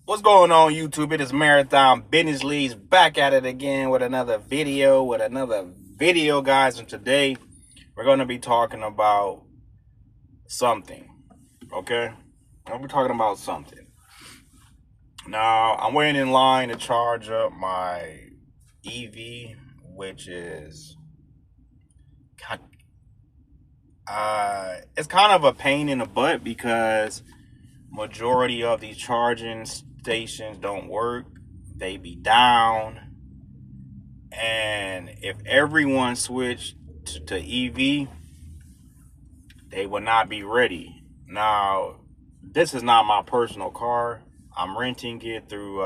What's going on, YouTube? It is Marathon Business Leads back at it again with another video, guys. And today we're going to be talking about something. Okay, I'll be talking about something. Now I'm waiting in line to charge up my EV, which is it's kind of a pain in the butt because majority of these charging stations don't work. They be down. And if everyone switched to EV, they would not be ready. Now, this is not my personal car. I'm renting it through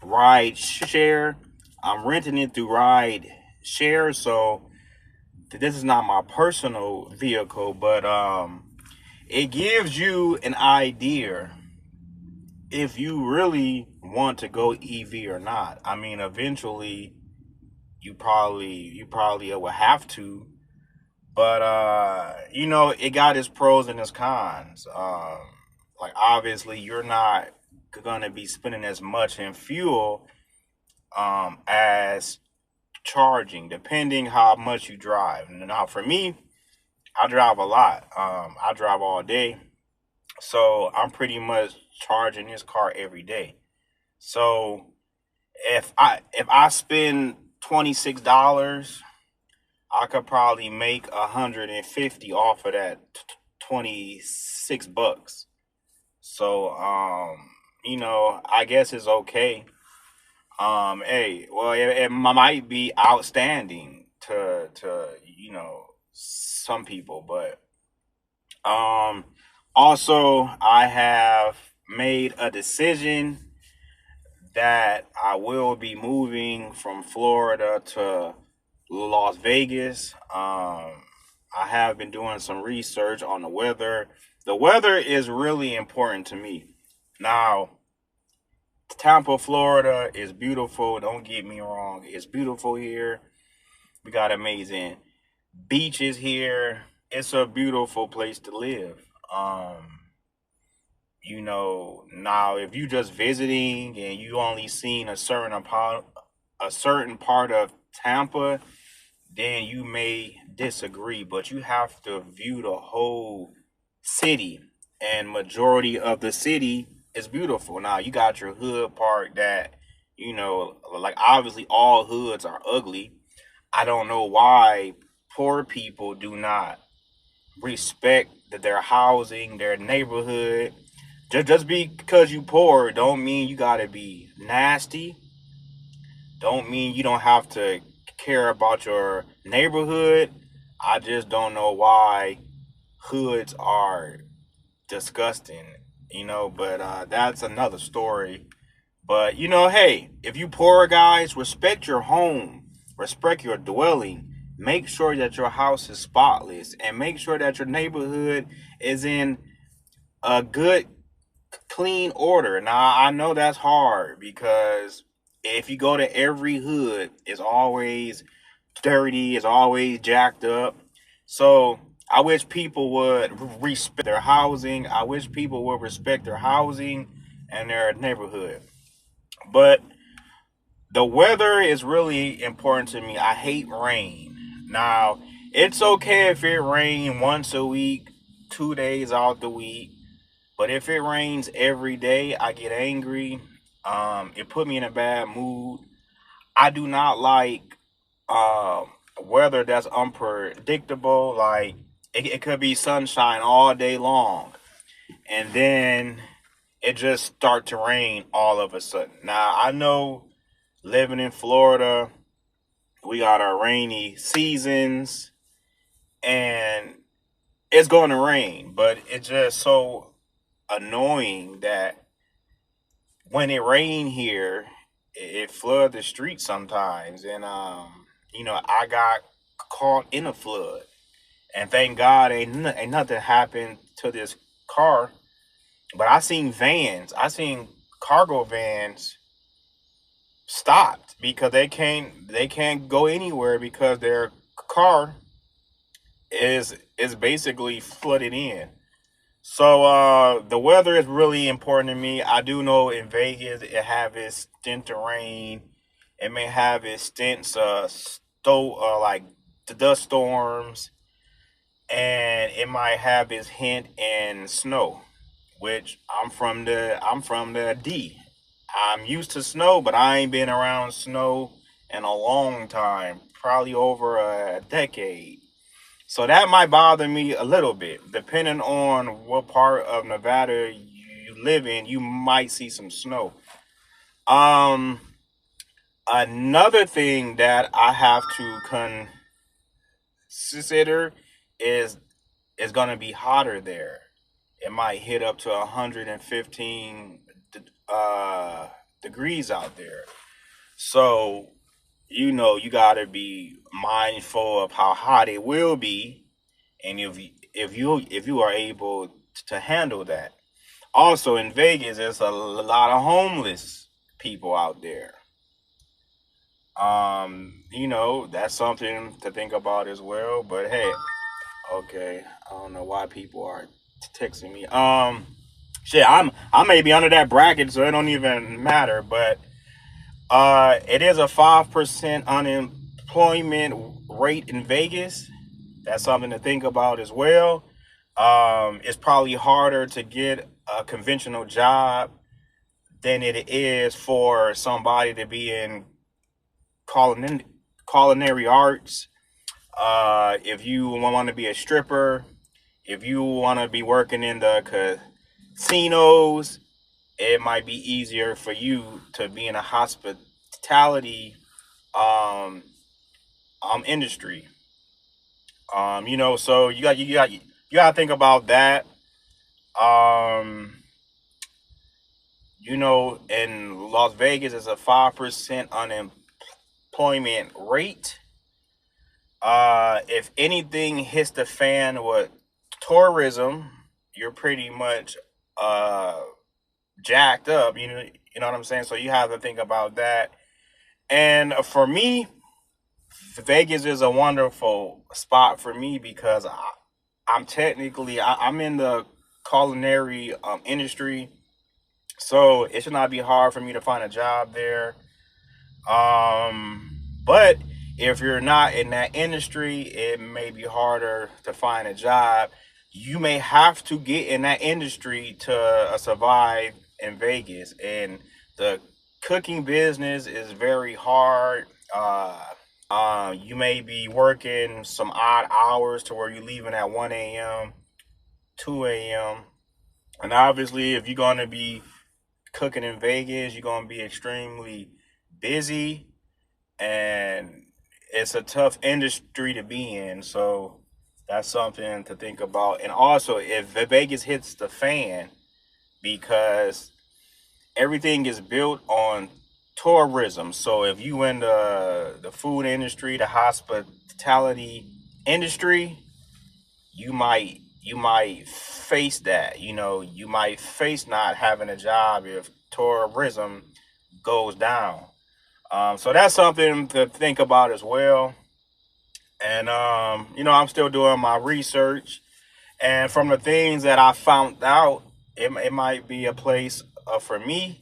Ride Share. I'm renting it through Ride Share, so this is not my personal vehicle, but it gives you an idea if you really want to go EV or not. I mean, eventually you probably will have to, but it got its pros and its cons. Like, obviously you're not gonna be spending as much in fuel as charging, depending how much you drive. Now for me, I drive a lot. I drive all day, so I'm pretty much charging this car every day. So if I spend $26, I could probably make 150 off of that 26 bucks. So I guess it's okay. Hey, well, it might be outstanding to some people, but also I have made a decision that I will be moving from Florida to Las Vegas. I have been doing some research on the weather. The weather is really important to me. Now, Tampa, Florida is beautiful. Don't get me wrong. It's beautiful here. We got amazing beaches here. It's a beautiful place to live. Now if you just visiting and you only seen a certain part of Tampa, then you may disagree, but you have to view the whole city, and majority of the city is beautiful. Now you got your hood part that, like, obviously all hoods are ugly. I don't know why poor people do not respect their housing, their neighborhood. Just because you poor don't mean you gotta be nasty. Don't mean you don't have to care about your neighborhood. I just don't know why hoods are disgusting, but that's another story. But hey, if you poor guys, respect your home, respect your dwelling. Make sure that your house is spotless, and make sure that your neighborhood is in a good, clean order. Now, I know that's hard because if you go to every hood, it's always dirty, it's always jacked up. So I wish people would respect their housing. I wish people would respect their housing and their neighborhood. But the weather is really important to me. I hate rain. Now, it's okay if it rains once a week, 2 days out the week. But if it rains every day, I get angry. It put me in a bad mood. I do not like um, weather that's unpredictable. Like, it could be sunshine all day long, and then it just start to rain all of a sudden. Now, I know living in Florida, we got our rainy seasons, and it's going to rain, but it's just so annoying that when it rain here, it flood the street sometimes, and I got caught in a flood, and thank God ain't nothing happened to this car. But I seen cargo vans stopped because they can't go anywhere because their car is basically flooded in. So the weather is really important to me. I do know in Vegas it have its stint of rain. It may have its stints like the dust storms, and it might have its hint in snow. Which I'm from the D. I'm used to snow, but I ain't been around snow in a long time, probably over a decade. So that might bother me a little bit. Depending on what part of Nevada you live in, you might see some snow. Um, Another thing that I have to consider is it's gonna be hotter there. It might hit up to 115 uh, degrees out there. So you gotta be mindful of how hot it will be, and if you are able to handle that. Also in Vegas, there's a lot of homeless people out there. That's something to think about as well. But hey, okay, I don't know why people are texting me. Shit, I may be under that bracket, so it don't even matter. But it is a 5% unemployment rate in Vegas. That's something to think about as well. It's probably harder to get a conventional job than it is for somebody to be in culin- culinary arts. If you want to be a stripper, if you want to be working in the casinos, it might be easier for you to be in a hospitality um, industry. So you got to think about that. Um, in Las Vegas, it's a 5% unemployment rate. If anything hits the fan with tourism, you're pretty much uh jacked up. You know what I'm saying. So you have to think about that. And for me, Vegas is a wonderful spot for me because I'm in the culinary industry, so it should not be hard for me to find a job there. But if you're not in that industry, it may be harder to find a job. You may have to get in that industry to survive in Vegas, and the cooking business is very hard. You may be working some odd hours to where you're leaving at 1 a.m., 2 a.m. And obviously, if you're going to be cooking in Vegas, you're going to be extremely busy, and it's a tough industry to be in. So that's something to think about. And also, if Vegas hits the fan, because everything is built on tourism. So if you in the food industry, the hospitality industry, you might face that. You might face not having a job if tourism goes down. So that's something to think about as well. And I'm still doing my research. And from the things that I found out, it might be a place for me.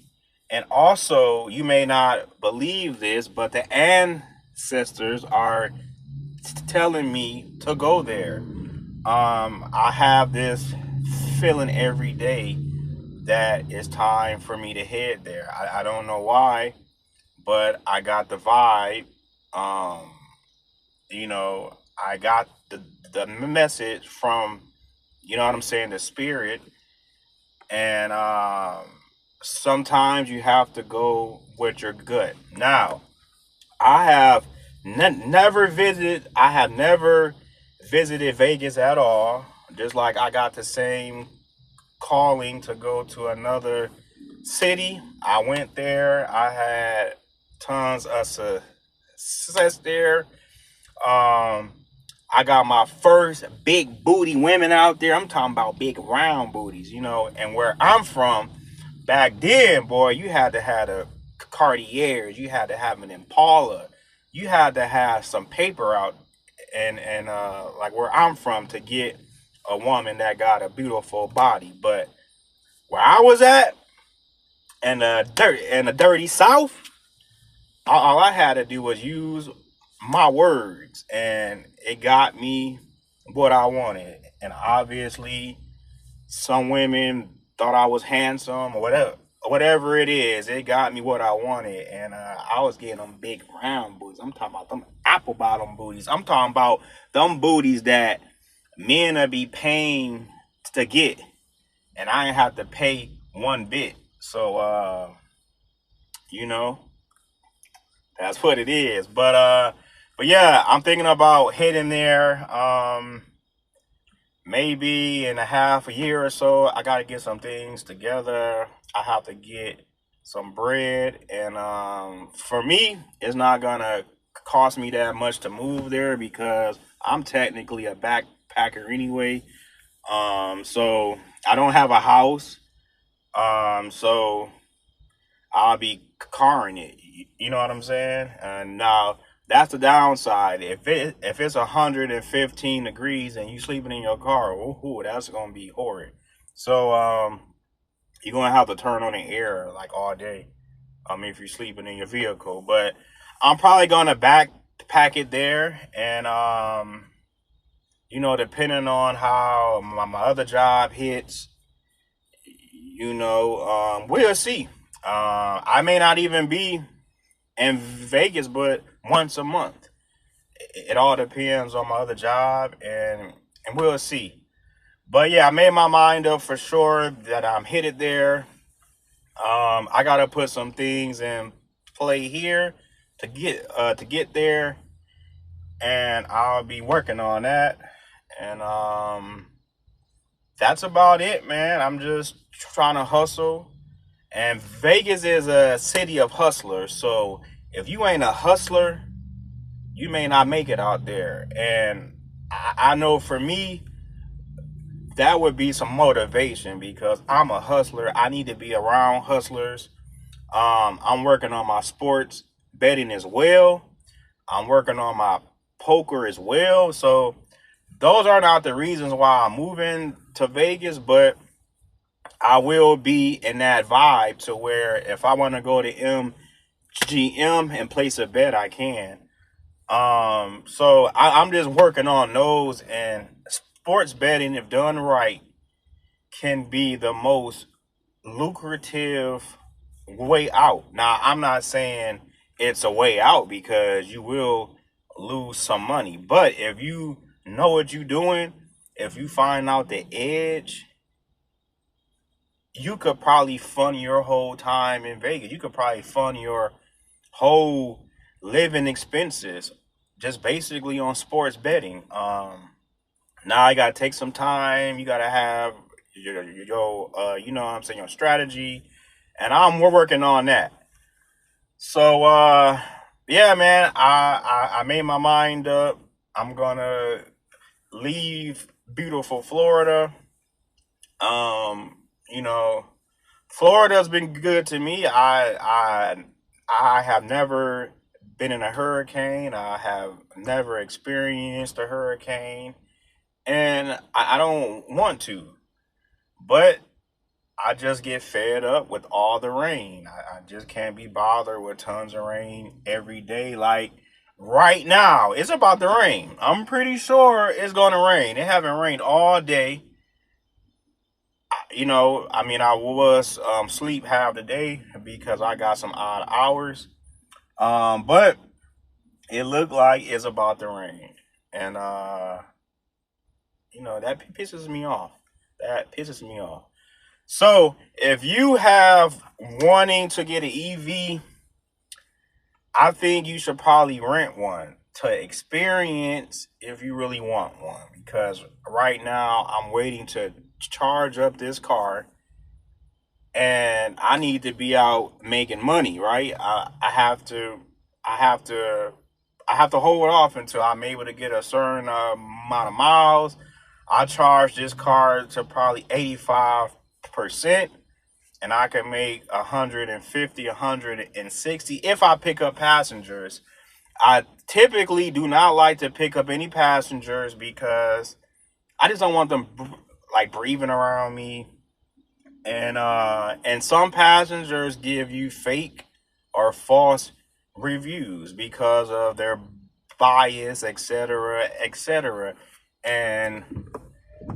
And also, you may not believe this, but the ancestors are telling me to go there. I have this feeling every day that it's time for me to head there. I don't know why, but I got the vibe. Um, I got the message from, what I'm saying, the spirit. And sometimes you have to go with your gut. Now, I have never visited Vegas at all. Just like I got the same calling to go to another city. I went there. I had tons of success there. Um, I got my first big booty women out there. I'm talking about big round booties, And where I'm from, back then, boy, you had to have a Cartiers, you had to have an Impala, you had to have some paper out, and like where I'm from to get a woman that got a beautiful body. But where I was at in the dirty South, all I had to do was use my words, and it got me what I wanted. And obviously, some women thought I was handsome or whatever it is. It got me what I wanted, and I was getting them big round booties. I'm talking about them apple bottom booties. I'm talking about them booties that men would be paying to get, and I ain't have to pay one bit. So, you know, that's what it is. But yeah, I'm thinking about hitting there. Maybe in a half a year or so. I gotta get some things together. I have to get some bread, and for me, it's not gonna cost me that much to move there because I'm technically a backpacker anyway. So I don't have a house. So I'll be carring it. You know what I'm saying? And now that's the downside. If it's 115 degrees and you sleeping in your car, ooh, that's gonna be horrid. So you're gonna have to turn on the air like all day. If you're sleeping in your vehicle. But I'm probably gonna backpack it there, and depending on how my other job hits, we'll see. I may not even be in Vegas, but once a month. It all depends on my other job, and we'll see. But yeah, I made my mind up for sure that I'm headed there. I gotta put some things in play here to get there, and I'll be working on that. And that's about it, man. I'm just trying to hustle. And Vegas is a city of hustlers. So if you ain't a hustler, you may not make it out there. And I know for me, that would be some motivation because I'm a hustler. I need to be around hustlers. I'm working on my sports betting as well. I'm working on my poker as well. So those are not the reasons why I'm moving to Vegas, but I will be in that vibe to where if I want to go to MGM and place a bet, I can. So I'm just working on those, and sports betting, if done right, can be the most lucrative way out. Now, I'm not saying it's a way out because you will lose some money, but if you know what you're doing, if you find out the edge, you could probably fund your whole time in Vegas. You could probably fund your whole living expenses just basically on sports betting. Now I gotta take some time. You gotta have your strategy, and we're working on that. So yeah, man, I made my mind up. I'm gonna leave beautiful Florida. Um, you know, Florida's been good to me. I have never been in a hurricane. I have never experienced a hurricane, and I don't want to. But I just get fed up with all the rain. I just can't be bothered with tons of rain every day. Like right now, it's about to rain. I'm pretty sure it's going to rain. It haven't rained all day. I was sleep half the day because I got some odd hours. But it looked like it's about to rain, and that pisses me off. That pisses me off. So if you have wanting to get an EV, I think you should probably rent one to experience if you really want one. Because right now I'm waiting to charge up this car, and I need to be out making money, right? I have to, I have to hold off until I'm able to get a certain amount of miles. I charge this car to probably 85%, and I can make 150, 160 if I pick up passengers. I typically do not like to pick up any passengers because I just don't want them like breathing around me. And some passengers give you fake or false reviews because of their bias, etc., etc. And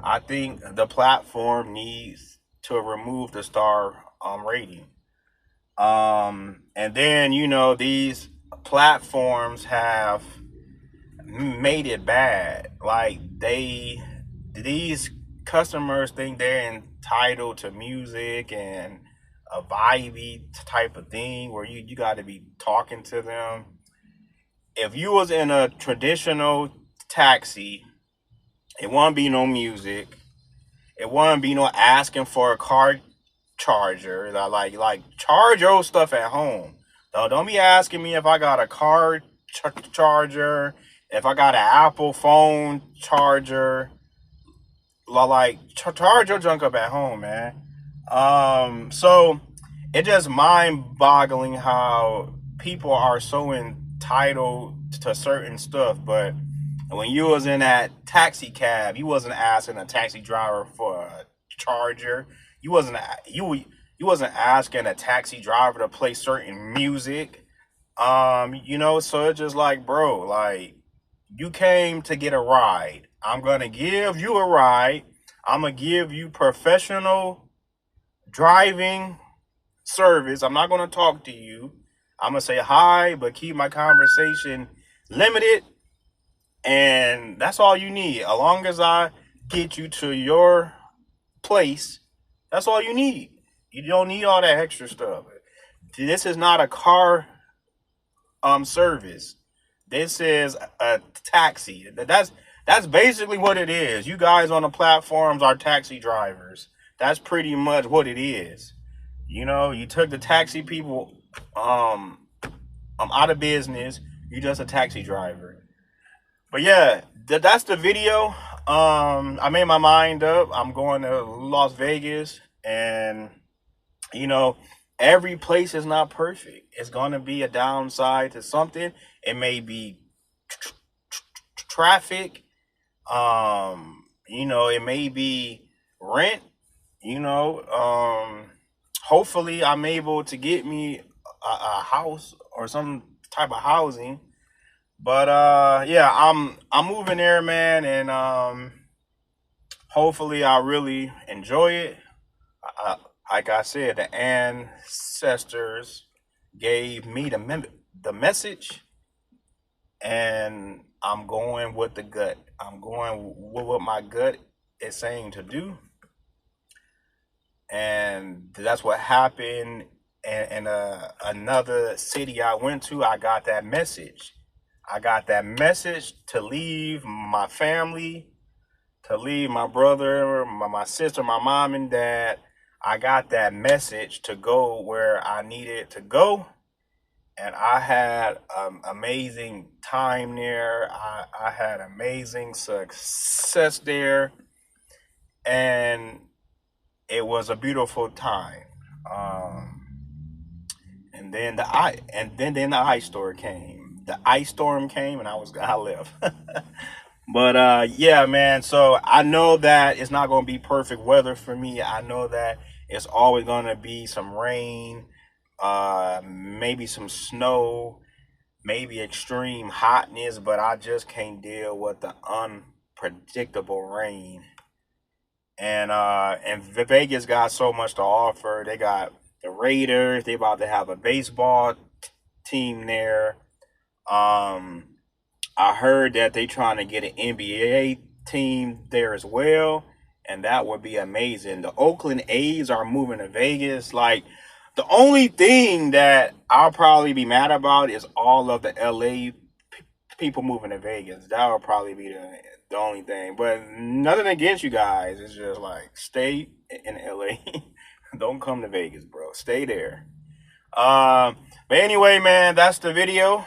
I think the platform needs to remove the star rating. And then these platforms have made it bad. Like these customers think they're entitled to music and a vibey type of thing where you got to be talking to them. If you was in a traditional taxi, it won't be no music. It won't be no asking for a car charger. Like charge your stuff at home. Though don't be asking me if I got a car charger, if I got an Apple phone charger. Like charge your junk up at home, man. So it just mind boggling how people are so entitled to certain stuff, but when you was in that taxi cab, you wasn't asking a taxi driver for a charger. You wasn't you wasn't asking a taxi driver to play certain music. So it's just like, bro, like you came to get a ride. I'm gonna give you a ride. I'm gonna give you professional driving service. I'm not gonna talk to you. I'm gonna say hi, but keep my conversation limited, and that's all you need. As long as I get you to your place, that's all you need. You don't need all that extra stuff. This is not a car service. This is a taxi. That's basically what it is. You guys on the platforms are taxi drivers. That's pretty much what it is. You took the taxi people out of business. You just a taxi driver. But yeah, that's the video. I made my mind up. I'm going to Las Vegas, and you know, every place is not perfect. It's going to be a downside to something. It may be traffic. It may be rent. Hopefully, I'm able to get me a house or some type of housing. But yeah, I'm moving there, man, and hopefully I really enjoy it. I, like I said, the ancestors gave me the message, and I'm going with the gut. I'm going with what my gut is saying to do, and that's what happened. And another city I went to, I got that message. I got that message to leave my family, to leave my brother, my sister, my mom and dad. I got that message to go where I needed to go. And I had amazing time there. I had amazing success there. And it was a beautiful time. And then the ice storm came. The ice storm came, and I left. But yeah, man. So I know that it's not going to be perfect weather for me. I know that it's always going to be some rain, maybe some snow, maybe extreme hotness. But I just can't deal with the unpredictable rain. And Vegas got so much to offer. They got the Raiders. They about to have a baseball team there. Um, I heard that they trying to get an NBA team there as well, and that would be amazing. The Oakland A's are moving to Vegas. Like the only thing that I'll probably be mad about is all of the LA people moving to Vegas. That would probably be the only thing. But nothing against you guys. It's just like stay in LA. Don't come to Vegas, bro. Stay there. But anyway, man, that's the video.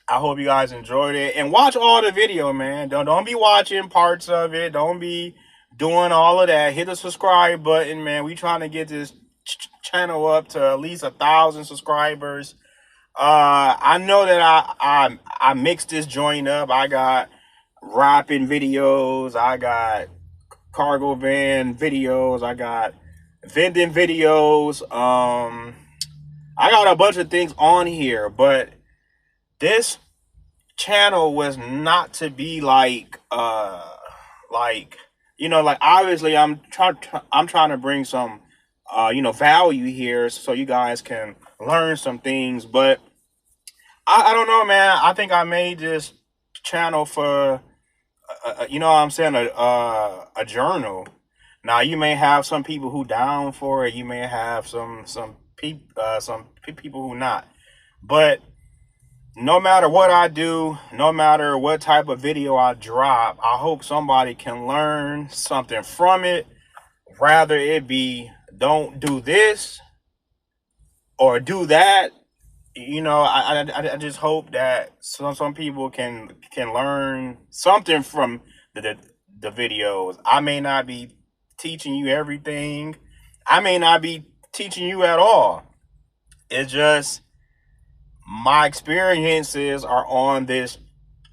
I hope you guys enjoyed it, and watch all the video, man. Don't be watching parts of it. Don't be doing all of that. Hit the subscribe button, man. We trying to get this channel up to at least 1,000 subscribers. I know that I mixed this joint up. I got rapping videos, I got cargo van videos, I got vending videos. I got a bunch of things on here, but this channel was not to be like like obviously I'm trying to bring some value here so you guys can learn some things, but I don't know, man. I think I made this channel for you know what I'm saying, a journal. Now you may have some people who down for it, you may have some people who not, but no matter what I do, no matter what type of video I drop, I hope somebody can learn something from it. Rather it be don't do this or do that. I just hope that some people can learn something from the videos. I may not be teaching you everything. I may not be teaching you at all. It's just my experiences are on this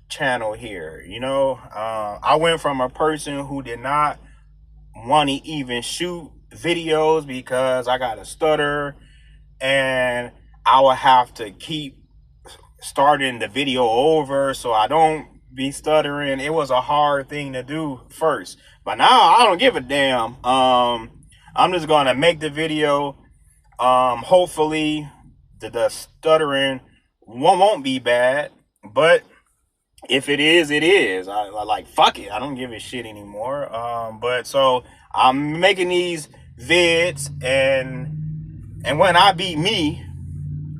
channel here. I went from a person who did not want to even shoot videos because I got a stutter, and I would have to keep starting the video over so I don't be stuttering. It was a hard thing to do first, but now I don't give a damn. I'm just gonna make the video. Hopefully the stuttering won't be bad, but if it is, it is. I like, fuck it. I don't give a shit anymore. But so I'm making these vids, and when I be me,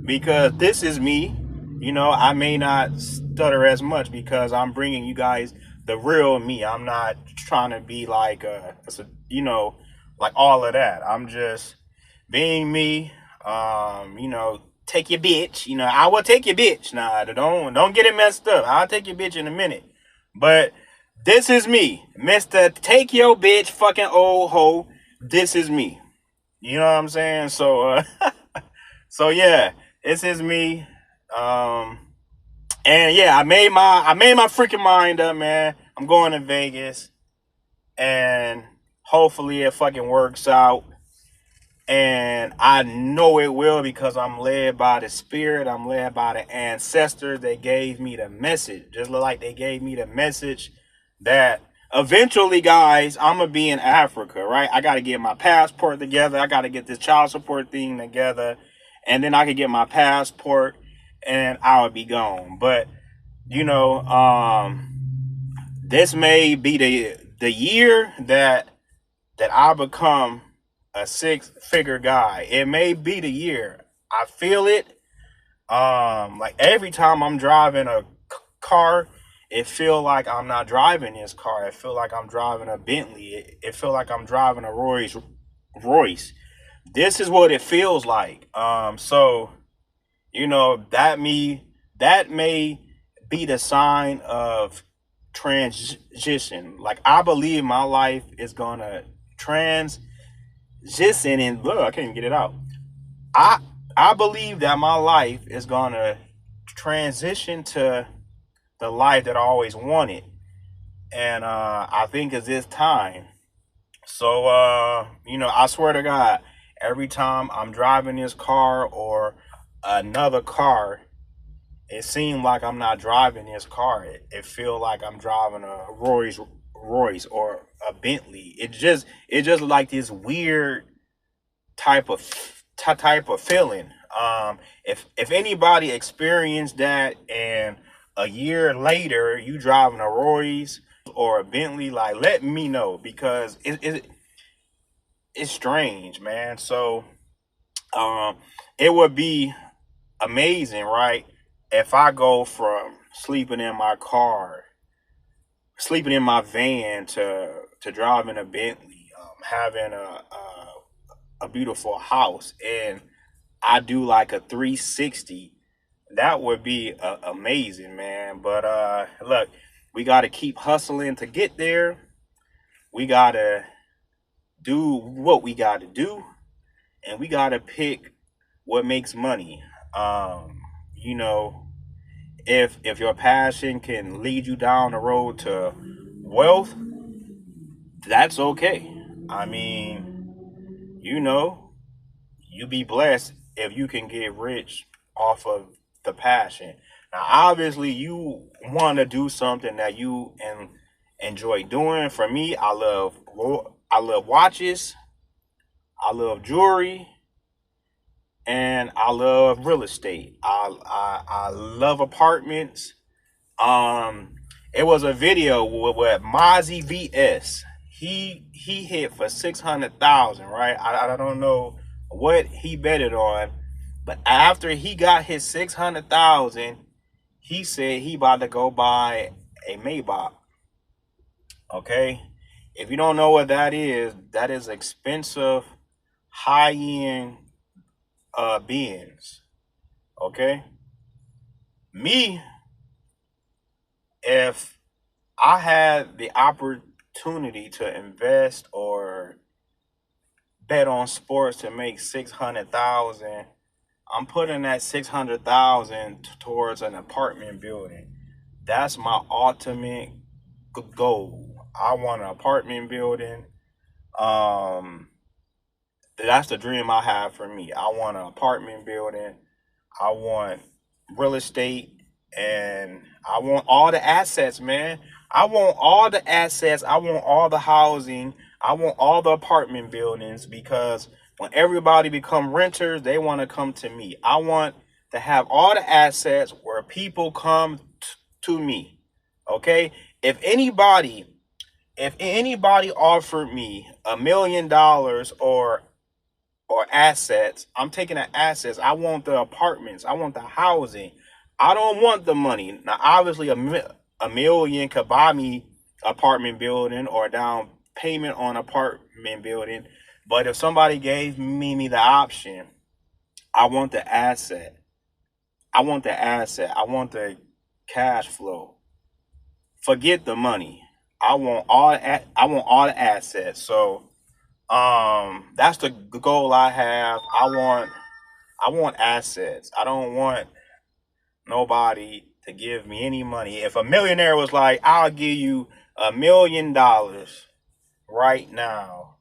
because this is me, I may not stutter as much because I'm bringing you guys the real me. I'm not trying to be like like all of that. I'm just being me. Take your bitch. I will take your bitch. Nah, don't get it messed up. I'll take your bitch in a minute. But this is me, Mr. Take Your Bitch fucking old hoe. This is me. You know what I'm saying? So so yeah, this is me. And yeah, I made my freaking mind up, man. I'm going to Vegas, and hopefully it fucking works out. And I know it will because I'm led by the spirit. I'm led by the ancestors that gave me the message. Just like they gave me the message that eventually, guys, I'm going to be in Africa, right? I got to get my passport together. I got to get this child support thing together. And then I can get my passport and I'll be gone. But, this may be the year that I become a six-figure guy. It may be the year. I feel it. Like every time I'm driving a car, it feel like I'm not driving this car. It feel like I'm driving a Bentley. It feel like I'm driving a Royce. This is what it feels like. So that may be the sign of transition. Like I believe my life is gonna transition, and look, I can't even get it out. I believe that my life is gonna transition to the life that I always wanted, and I think it's this time. So I swear to God, every time I'm driving this car or another car, it seems like I'm not driving this car. It feel like I'm driving a Royce or a Bentley. It just like this weird type of feeling. If anybody experienced that and a year later you driving a Royce or a Bentley, like let me know, because it's strange, man. So it would be amazing, right? If I go from sleeping in my car, sleeping in my van to driving a Bentley, having a beautiful house, and I do like a 360, that would be amazing, man. But look, we got to keep hustling to get there. We got to do what we got to do, and we got to pick what makes money. You know, if your passion can lead you down the road to wealth, that's okay. I mean, you be blessed if you can get rich off of the passion. Now, obviously, you want to do something that you enjoy doing. For me, I love watches, I love jewelry, and I love real estate. I love apartments. Um, it was a video with Mozzie VS. He hit for 600,000, right? I don't know what he betted on, but after he got his 600,000, he said he about to go buy a Maybach. Okay, if you don't know what that is expensive, high end beings. Okay, me, if I had the opportunity to invest or bet on sports to make 600,000, I'm putting that 600,000 towards an apartment building. That's my ultimate goal. I want an apartment building. Um, that's the dream I have for me. I want an apartment building. I want real estate, and I want all the assets, man. I want all the assets. I want all the housing. I want all the apartment buildings because when everybody become renters, they want to come to me. I want to have all the assets where people come to me. Okay? If anybody offered me $1 million or assets, I'm taking the assets. I want the apartments. I want the housing. I don't want the money. Now, obviously, a million could buy me apartment building or down payment on apartment building. But if somebody gave me the option, I want the asset. I want the asset. I want the cash flow. Forget the money. I want all the assets. So that's the goal I have. I want assets. I don't want nobody to give me any money. If a millionaire was like, I'll give you $1 million right now,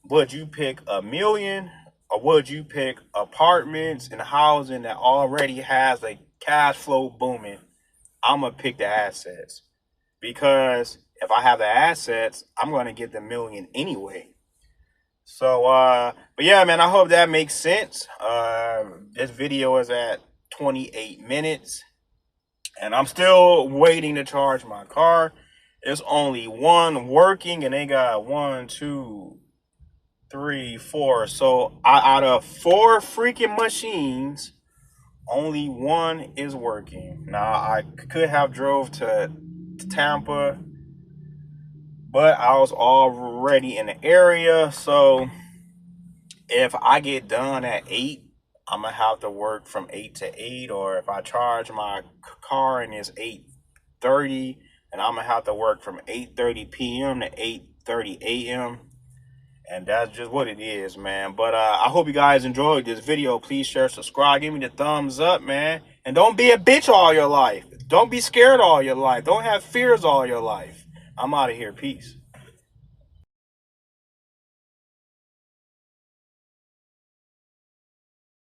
would you pick a million or would you pick apartments and housing that already has a cash flow booming? I'm gonna pick the assets because if I have the assets, I'm gonna get the million anyway. So, but yeah, man, I hope that makes sense. This video is at 28 minutes, and I'm still waiting to charge my car. There's only one working, and they got 1, 2, 3, 4. So, out of 4 freaking machines, only one is working. Now, I could have drove to Tampa, but I was already in the area, so if I get done at 8, I'm gonna have to work from 8 to 8, or if I charge my car and it's 8:30, and I'm gonna have to work from 8:30 p.m. to 8:30 a.m. And that's just what it is, man. But I hope you guys enjoyed this video. Please share, subscribe, give me the thumbs up, man. And don't be a bitch all your life. Don't be scared all your life. Don't have fears all your life. I'm out of here. Peace.